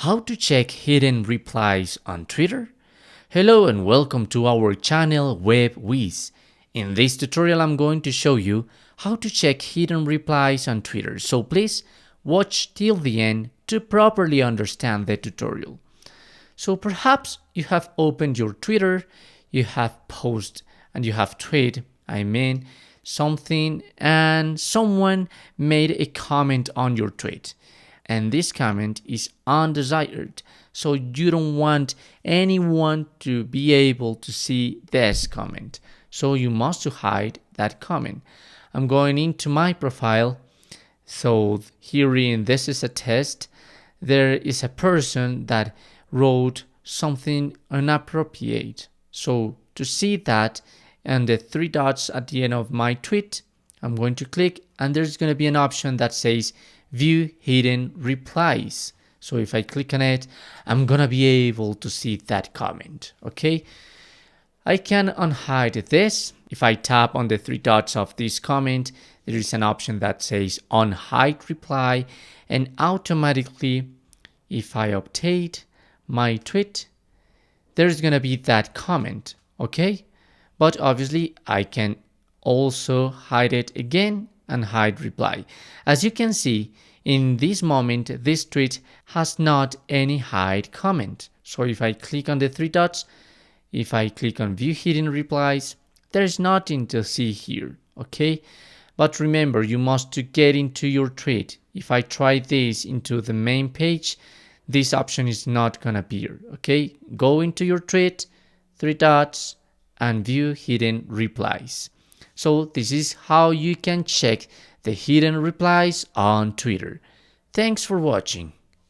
How to check hidden replies on Twitter? Hello and welcome to our channel Whizz. In this tutorial I'm going to show you how to check hidden replies on Twitter, so please watch till the end to properly understand the tutorial. So perhaps you have opened your Twitter, you have posted and you have tweeted, something, and someone made a comment on your tweet. And this comment is undesired, so you don't want anyone to be able to see this comment, so you must hide that comment. I'm going into my profile. So herein, this is a test. There is a person that wrote something inappropriate. So to see that, and the three dots at the end of my tweet, I'm going to click, and there's going to be an option that says View Hidden Replies. So if I click on it, I'm gonna be able to see that comment. Okay, I can unhide this. If I tap on the three dots of this comment, there is an option that says Unhide Reply, and automatically, if I update my tweet, there's gonna be that comment. Okay, but obviously I can also hide it again and hide reply. As you can see, in this moment, this tweet has not any hide comment. So if I click on the three dots, if I click on view hidden replies, there's nothing to see here. Okay, but remember, you must to get into your tweet. If I try this into the main page, this option is not gonna appear. Okay, go into your tweet, three dots, and view hidden replies. So this is how you can check the hidden replies on Twitter. Thanks for watching.